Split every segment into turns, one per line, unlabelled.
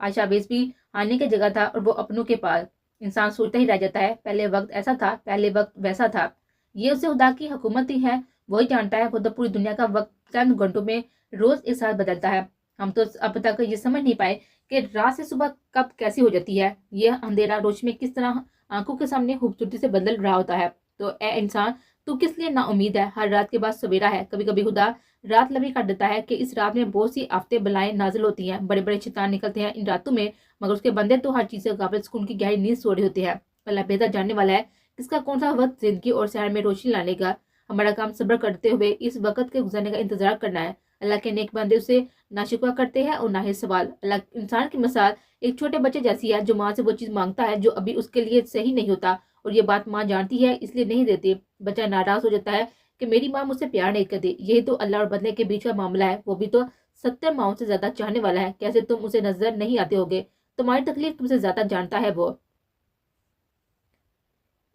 آج شابیز بھی آنے کی جگہ تھا اور وہ اپنوں کے پاس. انسان سوچتا ہی رہ جاتا ہے پہلے وقت ایسا تھا, پہلے وقت ویسا تھا. یہ اسے خدا کی حکومت ہی ہے, وہی جانتا ہے. وہ تو پوری دنیا کا وقت چند گھنٹوں میں روز ایک ساتھ بدلتا ہے. ہم تو اب تک یہ سمجھ نہیں پائے کہ رات سے صبح کب کیسی ہو جاتی ہے. یہ اندھیرا روشنی میں کس طرح آنکھوں کے سامنے خوبصورتی سے بدل رہا ہوتا ہے. تو اے انسان, تو کس لیے نا امید ہے؟ ہر رات کے بعد سویرا ہے. کبھی کبھی خدا رات لمبی کر دیتا ہے کہ اس رات میں بہت سی آفتیں بلائیں نازل ہوتی ہیں, بڑے بڑے شیطان نکلتے ہیں ان راتوں میں, مگر اس کے بندے تو ہر چیز سے غافل سکون کی گہری نیند سو رہے ہوتے ہیں. اللہ بہتر جاننے والا ہے کس کا کون سا وقت زندگی اور شہر میں روشنی لانے کا. ہمارا کام صبر کرتے ہوئے اس وقت کے گزرنے کا انتظار کرنا ہے. اللہ کے نیک بندے اسے نہ شکوہ کرتے ہیں اور نہ ہی سوال. اللہ انسان کی مثال ایک چھوٹے بچے جیسی ہے جو ماں سے وہ چیز مانگتا ہے جو ابھی اس کے لیے صحیح نہیں ہوتا, اور یہ بات ماں جانتی ہے اس لیے نہیں دیتی. بچہ ناراض ہو جاتا ہے کہ میری ماں مجھ سے پیار نہیں کرتی. یہی تو اللہ اور بندے کے بیچ کا معاملہ ہے. وہ بھی تو 70 ماؤں سے زیادہ چاہنے والا ہے. کیسے تم اسے نظر نہیں آتے ہوگے؟ تمہاری تکلیف تم سے زیادہ جانتا ہے وہ.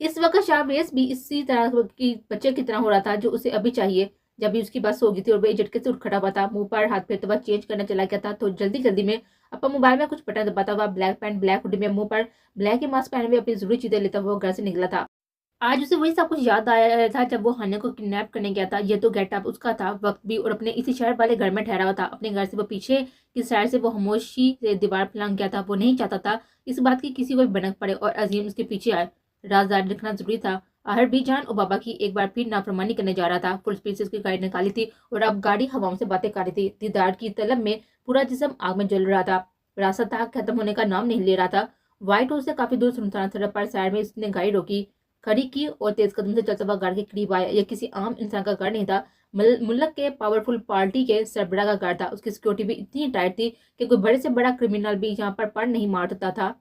اس وقت شاہویز بھی اسی طرح کی بچے کی طرح ہو رہا تھا جو اسے ابھی چاہیے. جب بھی اس کی بس ہو گئی تھی اور وہ جھٹکے سے اٹھ کھڑا ہوا تھا, منہ پر ہاتھ پھیرتا ہوا چینج کرنا چلا گیا تھا, تو جلدی جلدی میں اپنا موبائل میں کچھ بٹن دباتا ہوا, بلیک پینٹ بلیک ہوڈی میں منہ پر بلیک ہی ماسک پہنے ہوئے اپنی ضروری چیزیں لیتا ہوا گھر سے نکلا تھا. آج اسے وہی سب کچھ یاد آیا تھا جب وہ ہانیہ کو کڈنیپ کرنے گیا تھا. یہ تو گیٹ اپ اس کا تھا, وقت بھی, اور اپنے اسی شہر والے گھر میں ٹھہرا ہوا تھا. اپنے گھر سے وہ پیچھے کی سائڈ سے وہ خاموشی سے دیوار پھلانگ گیا تھا. وہ نہیں چاہتا تھا اس بات کی کسی کو بھی بھنک پڑے اور عظیم اس کے پیچھے آئے. رازدار رکھنا ضروری تھا. آہر بھی جان اور بابا کی ایک بار پھر نافرمانی کرنے جا رہا تھا. فل اسپیڈ سے اس کی گاڑی نکالی تھی اور اب گاڑی ہواؤں سے باتیں کر رہی تھی. دیدار کی طلب میں پورا جسم آگ میں جل رہا تھا. راستہ ختم ہونے کا نام نہیں لے رہا تھا. وائٹ ہاؤس سے کافی دور سنسان سڑک پر سائڈ میں اس نے گاڑی روکی, کھڑی کی اور تیز قدم سے چلتا ہوا گھر کے قریب آیا. یہ کسی عام انسان کا گھر نہیں تھا, ملک کے پاورفل پارٹی کے سربراہ کا گھر تھا. اس کی سیکورٹی بھی اتنی ٹائٹ تھی کہ کوئی بڑے سے بڑا کرمینل بھی یہاں پر پڑ نہیں مارتا تھا.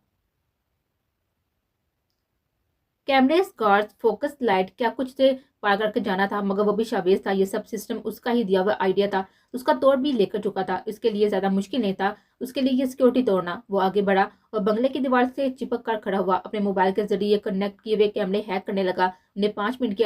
کیمریز, گارڈز, فوکس لائٹ, کیا کچھ سے پار کر کے جانا تھا, مگر وہ بھی شاویز تھا. یہ سب سسٹم اس کا ہی دیا ہوا آئیڈیا تھا. اس کا توڑ بھی لے کر چکا تھا. اس کے لیے زیادہ مشکل نہیں تھا اس کے لیے یہ سیکورٹی توڑنا. وہ آگے بڑھا اور بنگلے کی دیوار سے چپک کر کھڑا ہوا. اپنے موبائل کے ذریعے کنیکٹ کیے ہوئے کیمرے ہیک کرنے لگا. انہیں 5 منٹ کے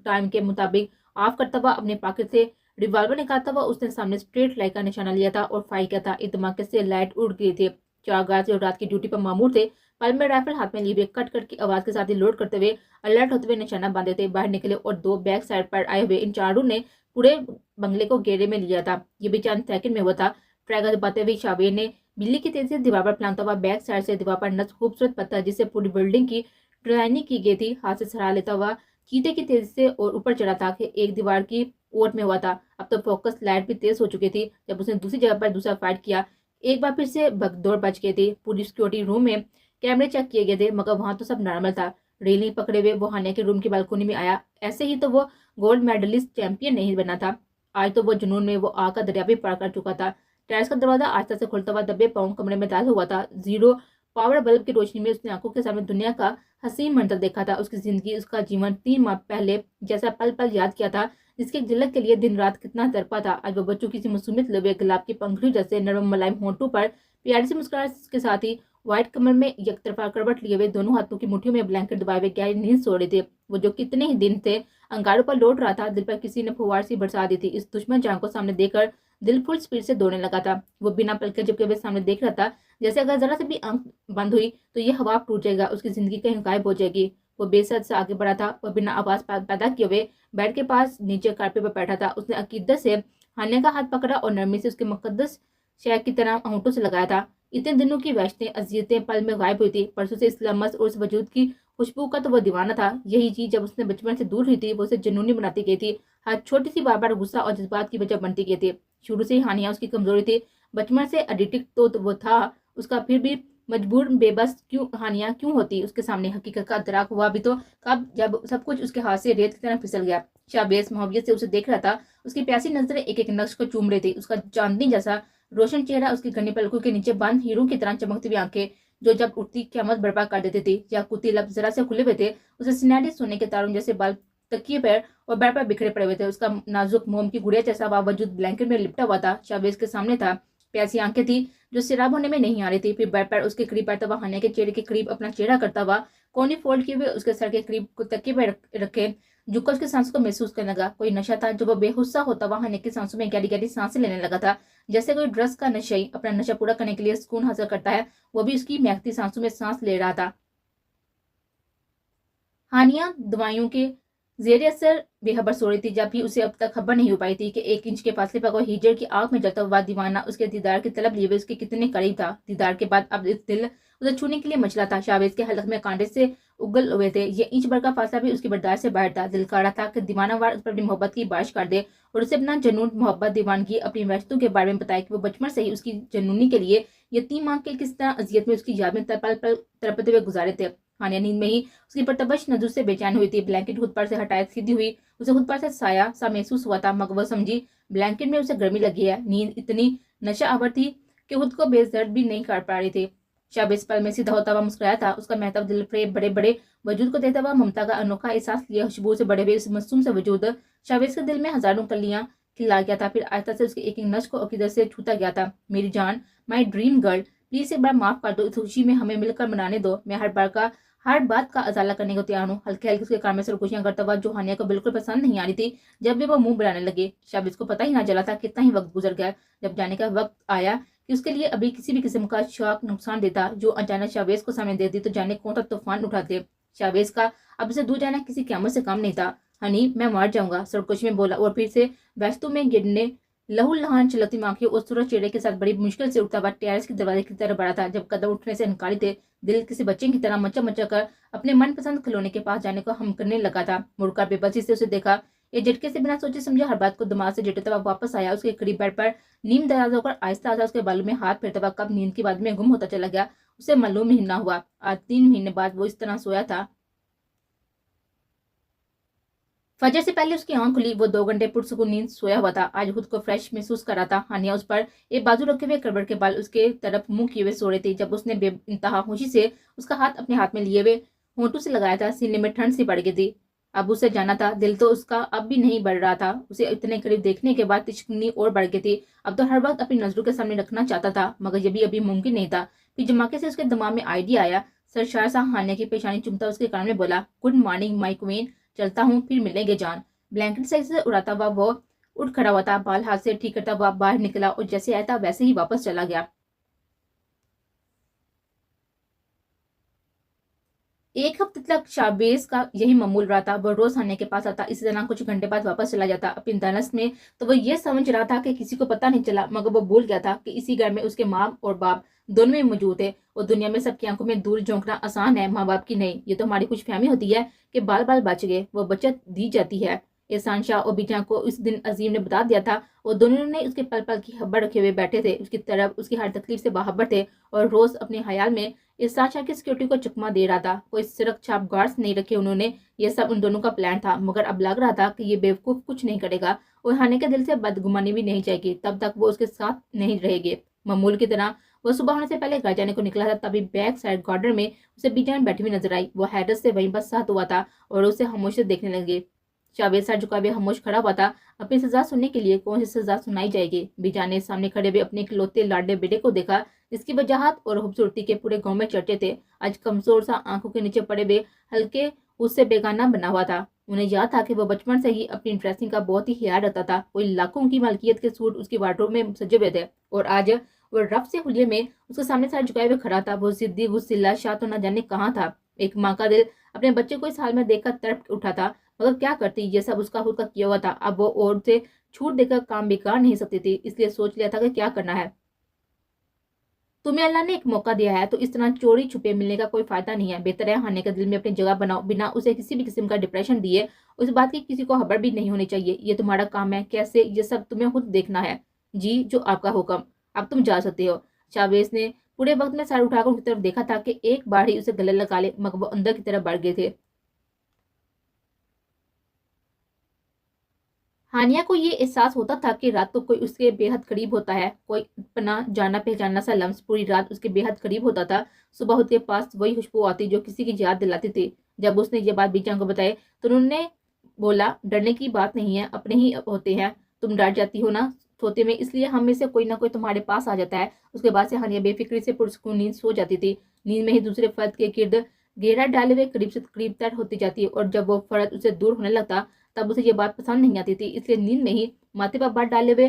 ٹائم کے مطابق آف کرتا ہوا اپنے پاکٹ سے ریوالور نکالتا ہوا اس نے سامنے اسٹریٹ لائٹ کا نشانہ لیا تھا اور فائر کیا تھا. ایک دھماکے سے لائٹ اڑ گئی تھی. 4 گارڈز جو رات کی ڈیوٹی پر مامور تھے پل میں رائفل ہاتھ میں لیے ہوئے کٹ کٹ کی آواز کے ساتھ ہی لوڈ کرتے ہوئے الرٹ ہوتے ہوئے نشانہ باندھے تھے. باہر نکلے اور 2 بیک سائڈ پر آئے ہوئے ان چاروں نے پورے بنگلے کو گھیرے میں لیا تھا. یہ بھی چند سیکنڈ میں ہوا تھا. ٹریگر دباتے ہوئے شاویر نے بجلی کی تیزی سے دیوار پر پھلانگتا ہوا بیک سائڈ سے دیوار پر نصب خوبصورت پتھر جس سے پوری بلڈنگ کی ڈیزائننگ کی گئی تھی ہاتھ سے سہارا لیتا ہوا چیتے کی تیزی سے اور اوپر چڑھا تھا کہ ایک دیوار کی اوٹ میں ہوا تھا. اب تو فوکس لائٹ بھی تیز ہو چکی تھی. جب اس نے دوسری جگہ پر دوسرا فائٹ کیا, ایک بار پھر سے بھگ دوڑ بچ گئی تھی. پوری سیکورٹی روم میں کیمرے چیک کیے گئے تھے مگر وہاں تو سب نارمل تھا. ریلنگ پکڑے ہوئے وہ ہانیہ کے روم کی بالکونی میں آیا. ایسے ہی تو وہ گولڈ میڈلسٹ چیمپئن نہیں بنا تھا. آج تو وہ جنون میں وہ آگ کا دریا بھی پار کر چکا تھا. ٹیرس کا دروازہ آہستہ سے کھلتا ہوا دبے پاؤں کمرے میں داخل ہوا تھا. زیرو پاور بلب کی روشنی میں اس نے آنکھوں کے سامنے دنیا کا حسین منظر دیکھا تھا. اس کی زندگی, اس کا جیون 3 ماہ پہلے جیسا پل پل یاد کیا تھا, جس کے جھلک کے لیے دن رات کتنا تڑپا تھا. آج وہ بچوں کی سی معصومیت لبے گلاب کی پنکھڑیوں جیسے نرم ملائم ہونٹوں پر پیاری سی مسکراہٹ کے ساتھ ہی وائٹ کمر میں یک طرفہ کروٹ لیے ہوئے دونوں ہاتھوں کی مٹھیوں میں بلینکٹ دبائے ہوئے گہری نیند سو رہے تھے. وہ جو کتنے ہی دن تھے انگاروں پر لوٹ رہا تھا, دل پر کسی نے پھوار سی برسا دی تھی. اس دشمن جان کو سامنے دیکھ کر دل فل سپیڈ سے دوڑنے لگا تھا. وہ بنا پلکے جھپکے ہوئے سامنے دیکھ رہا تھا جیسے اگر ذرا سے بھی آنکھ بند ہوئی تو یہ ہوا ٹوٹ جائے گا, اس کی زندگی کہیں غائب ہو جائے گی. وہ بے سد سے آگے بڑھا تھا اور بنا آواز پیدا کیے ہوئے بیڈ کے پاس نیچے کارپیٹ پر بیٹھا تھا. اس نے عقیدت سے ہانیہ کا ہاتھ پکڑا اور نرمی سے اس کے مقدس شے کی طرح ہونٹوں سے لگایا تھا. اتنے دنوں کی وحشتیں اذیتیں پل میں غائب ہوئی تھی. پرسوں سے اس لمس اور اس وجود کی خوشبو کا تو وہ دیوانہ تھا. یہی چیز جب اس نے بچپن سے دور ہوئی تھی وہ اسے جنونی بناتی گئی تھی. ہر چھوٹی سی بار بار غصہ اور جذبات کی وجہ بنتی گئی تھی. شروع سے ہی ہانیہ اس کی کمزوری تھی. بچپن سے ایڈکٹ تو وہ تھا اس کا, پھر بھی مجبور بے بس کیوں ہانیہ کیوں ہوتی اس کے سامنے. حقیقت کا ادراک ہوا بھی تو کب, جب سب کچھ اس کے ہاتھ سے ریت کی طرح پھسل گیا. شاہبیز محبت سے اسے دیکھ رہا تھا. اس کی پیاسی نظریں ایک ایک نقش کو چوم رہی تھی. اس کا چاندنی جیسا روشن چہرہ, اس کی گھنی پلکوں کے نیچے بند ہیروں کی طرح چمکتی ہوئی آنکھیں جو جب اٹھتی قیامت برپا کر دیتی تھی. یا کوتی لب ذرا سے کھلے ہوئے تھے. اسے سنہری سونے کے تاروں جیسے بال تکیے پیر اور بیڈ پر بکھرے پڑے ہوئے تھے. اس کا نازک موم کی گڑیا جیسا وجود بلینکٹ میں لپٹا ہوا تھا. شاہبیز کے سامنے تھا. پیاسی آنکھیں تھی جو سراب ہونے میں نہیں آ رہی تھی. پھر بیڈ پر اس کے قریب بیٹھتا ہوا ہانیہ کے چہرے کے قریب اپنا چہرہ کرتا ہوا کونی فولڈ کیے ہوئے اس کے سر کے قریب تکیے پہ رکھے جھک کر اس کے سانسوں کو محسوس کرنے لگا. کوئی نشہ تھا جو وہ بے حصہ ہوتا ہوا ہانیہ کی سانسوں میں گہری گہری سانسیں لینے لگا تھا. جیسے کوئی ڈرگس کا نشئی اپنا نشہ پورا کرنے کے لیے سکون حاصل کرتا ہے، وہ بھی اس کی مہکتی سانسوں میں سانس لے رہا تھا۔ ہانیہ دوائیوں کے زیر اثر بے خبر سو رہی تھی، جبکہ اسے اب تک خبر نہیں ہو پائی تھی کہ 1 انچ کے فاصلے پر کوئی ہیجر کی آنکھ میں جلتا ہوا دیوانہ اس کے دیدار کی طلب لیے اس کے کتنے قریب تھا۔ دیدار کے بعد اب اس دل اسے چھونے کے لیے مچلا تھا۔ شاویز کے حلق میں کانٹے سے اگل ہوئے تھے، یہ انچ بھر کا فاصلہ بھی اس کی برداشت سے باہر تھا۔ دل کا رہا تھا کہ دیوانہ وار اس پر اپنی محبت کی بارش کر دے اور اسے اپنا جنون، محبت، دیوانگی، اپنی وحشتوں کے بارے میں بتائے کہ وہ بچپن سے ہی اس کی جنونی کے لیے یتیم ماں کے کس طرح اذیت میں اس کی یاد میں پل پل تڑپتے ہوئے گزارے تھے۔ ہانیہ نیند میں ہی اس کی پرتبش نظر سے بے چین ہوئی تھی۔ بلینکٹ خود پر سے ہٹائے سیدھی ہوئی، اسے خود پر سے سایہ سا محسوس ہوا تھا، مگر وہ سمجھی بلینکٹ میں اسے گرمی لگی ہے۔ نیند اتنی نشہ آور تھی کہ خود کو بے درد بھی نہیں کر پا رہی تھی۔ شاویز پل میں سیدھا ہوتا ہوا مسکرایا تھا، اس کا مہتاب دل فریب بڑے بڑے وجود کو دیتا ہوا ممتا کا انوکھا احساس لیے خوشبو سے بڑے ہوئے اس معصوم سے وجود شاویز کے دل میں ہزاروں کلیاں کھلا گیا تھا، پھر آہستہ سے اس کے ایک نش کو عقیدت سے چھوتا گیا تھا۔ میری جان، مائی ڈریم گرل، پلیز ایک بار معاف کر دو، اس خوشی میں ہمیں مل کر منانے دو، میں ہر بات کا ازالہ کرنے کو تیار ہوں۔ ہلکے ہلکے اس کے کان میں سرگوشیاں کرتا ہوا جو ہانیہ کو بالکل پسند نہیں آ رہی تھی، جب بھی وہ منہ بلانے لگے۔ شاویز کو پتہ ہی نہ چلا تھا کتنا ہی وقت گزر گیا۔ جب جانے کا وقت آیا کہ اس کے لیے ابھی کسی بھی قسم کا شوق نقصان دیتا جو اچانک شاویز کو سامنے دے دی تو جانے کون سا طوفان اٹھاتے۔ شاویز کا اب اسے دور جانا کسی قیامت سے کم نہیں تھا۔ ہنی، میں مر جاؤں گا، سرگوشی میں بولا اور پھر سے ویستوں میں گرنے لہو لہان چلتی آنکھیں اور سورج چہرے کے ساتھ بڑی مشکل سے اٹھتا ہوا ٹیرس کے دروازے کی طرف بڑھا تھا۔ جب قدم اٹھنے سے انکاری تھے، دل کسی بچے کی طرح مچا مچا کر اپنے من پسند کھلونے کے پاس جانے کو ہم کرنے لگا تھا۔ مڑ کر بے بسی سے اسے دیکھا، یہ جھٹکے سے بنا سوچے سمجھے ہر بات کو دماغ سے جٹتا ہوا واپس آیا۔ اس کے قریب بیٹھ پر نیم دراز ہو کر آہستہ آہستہ اس کے بالوں میں ہاتھ پھیرتا ہوا کب نیند کی بعد میں گم ہوتا چلا گیا، اسے معلوم ہی نہ ہوا۔ آج 3 مہینے بعد وہ اس طرح سویا تھا۔ فجر سے پہلے اس کی آنکھ کھلی، وہ 2 گھنٹے پرسکون نیند سویا ہوا تھا۔ آج خود کو فریش محسوس کر رہا تھا۔ ہانیہ اس پر ایک بازو رکھے ہوئے کروٹ کے بال اس کے طرف منہ کیے ہوئے سو رہی تھی۔ جب اس نے بے انتہا خوشی سے اس کا ہاتھ اپنے ہاتھ میں لیے ہوئے ہونٹوں سے لگایا تھا، سینے میں ٹھنڈ سی بڑھ گئی تھی۔ اب اسے جانا تھا، دل تو اس کا اب بھی نہیں بڑھ رہا تھا۔ اسے اتنے قریب دیکھنے کے بعد تشکنی اور بڑھ گئی تھی۔ اب تو ہر وقت اپنی نظروں کے سامنے رکھنا چاہتا تھا، مگر یہ بھی ابھی ممکن نہیں تھا۔ پھر جماکے سے اس کے دماغ میں آئیڈیا آیا۔ سرشار سا ہانیہ کی پیشانی چومتا اس کے کان میں بولا، گڈ مارننگ مائی کوئین، چلتا ہوں، پھر ملیں گے جان۔ بلینکٹ صحیح سے اڑاتا ہوا وہ اٹھ کھڑا ہوا تھا، بال ہاتھ سے ٹھیک کرتا ہوا باہر نکلا اور جیسے آیا تھا ویسے ہی واپس چلا گیا۔ ایک ہفتے تک شاویز کا یہی معمول رہا تھا، وہ روز ہانیہ کے پاس آتا، اسی طرح کچھ گھنٹے بعد واپس چلا جاتا۔ اپنی دانس میں تو وہ یہ سمجھ رہا تھا کہ کسی کو پتہ نہیں چلا، مگر وہ بھول گیا تھا کہ اسی گھر میں اس کے ماں اور باپ دونوں میں موجود ہے اور دنیا میں سب کی آنکھوں میں دور جھونکنا آسان ہے، ماں باپ کی نہیں۔ یہ تو ہماری خوش فہمی ہوتی ہے کہ بال بال بچ گئے، وہ بچت دی جاتی ہے۔ احسان شاہ اور بیجاں کو اس دن عظیم نے بتا دیا تھا اور دونوں نے اس کے پل پل کی خبر رکھے ہوئے بیٹھے تھے، اس کی طرف اس کی ہر تکلیف سے باخبر تھے اور روز اپنے خیال میں احسان شاہ کی سیکورٹی کو چکما دے رہا تھا۔ کوئی سرک چھاپ گارڈز نہیں رکھے انہوں نے، یہ سب ان دونوں کا پلان تھا، مگر اب لگ رہا تھا کہ یہ بیوقوف کچھ نہیں کرے گا اور ہانیہ کے دل سے بدگمانی بھی نہیں جائے گی تب تک وہ اس کے ساتھ نہیں رہے گے۔ معمول کی طرح وہ صبح ہونے سے پہلے گھر جانے کو نکلا تھا، تبھی بیک سائڈ گارڈن میں اسے بیجان بیٹھی ہوئی نظر آئی۔ وہ حیرت سے وہیں بس ساتھ ہوا تھا اور اسے خاموش سے دیکھنے لگے۔ شاویز سر جھکا ہوئے خاموش کھڑا ہوا تھا، اپنی سزا سننے کے لیے کون سی سزا سنائی جائے گی۔ بیجان نے سامنے کھڑے ہوئے اپنے اکلوتے لاڈلے بیٹے کو دیکھا جس کی وجاہت اور خوبصورتی کے پورے گاؤں میں چرچے تھے۔ آج کمزور سا آنکھوں کے نیچے پڑے ہوئے ہلکے اس سے بیگانہ بنا ہوا تھا۔ انہیں یاد تھا کہ وہ بچپن سے ہی اپنی ڈریسنگ کا بہت ہی خیال رکھتا تھا، کوئی لاکھوں کی ملکیت کے سوٹ اس کی وارڈروب میں سجے ہوئے تھے اور آج وہ رف سے حلیے میں اس کے سامنے سر جھکائے ہوئے کھڑا تھا۔ وہ ضدی غصیلا شاہ تو نہ جانے کہاں تھا۔ ایک ماں کا دل اپنے بچے کو اس حال میں دیکھ کر تڑپ اٹھا تھا، مگر کیا کرتی، یہ سب اس کا خود کا کیا ہوا تھا۔ اب وہ اور سے چھوٹ دے کر کام بھی کر نہیں سکتی تھی، اس لیے سوچ لیا تھا کہ کیا کرنا ہے۔ تمہیں اللہ نے ایک موقع دیا ہے تو اس طرح چوری چھپے ملنے کا کوئی فائدہ نہیں ہے، بہتر ہے ہانیہ کے دل میں اپنی جگہ بناؤ، بنا اسے کسی بھی قسم کا ڈپریشن دیے۔ اس بات کی کسی کو خبر بھی نہیں ہونی چاہیے، یہ تمہارا کام ہے، کیسے یہ سب تمہیں خود دیکھنا ہے۔ جی، جو آپ کا حکم، اب تم جا سکتے ہو۔ شاویز نے پورے وقت میں سر اٹھا کر ان کی طرف دیکھا تھا کہ ایک بار ہی اسے گلے لگا لے، مگر وہ اندر کی طرف بڑھ گئے تھے۔ ہانیہ کو یہ احساس ہوتا تھا کہ رات کو کوئی اس کے بے حد قریب ہوتا ہے، کوئی اپنا جانا پہچانا سا لمس پوری رات اس کے بے حد قریب ہوتا تھا۔ صبح ہوتے کے پاس وہی خوشبو آتی جو کسی کی یاد دلاتی تھی۔ جب اس نے یہ بات بیجان کو بتائی تو انہوں نے بولا، ڈرنے کی بات نہیں ہے، اپنے ہی ہوتے ہیں، تم ڈر جاتی ہو نا سوتے میں، اس لیے ہم میں سے کوئی نہ کوئی تمہارے پاس آ جاتا ہے۔ اس کے بعد سے ہانیہ بے فکری سے پرسکون نیند سو جاتی تھی۔ نیند میں ہی دوسرے فرد کے گرد گھیرا ڈالے ہوئے قریب سے قریب تر ہوتی جاتی اور جب وہ فرد اسے دور ہونے لگتا تب اسے یہ بات پسند نہیں آتی تھی، اس لیے نیند میں ہی ماتھے پر بات ڈالے ہوئے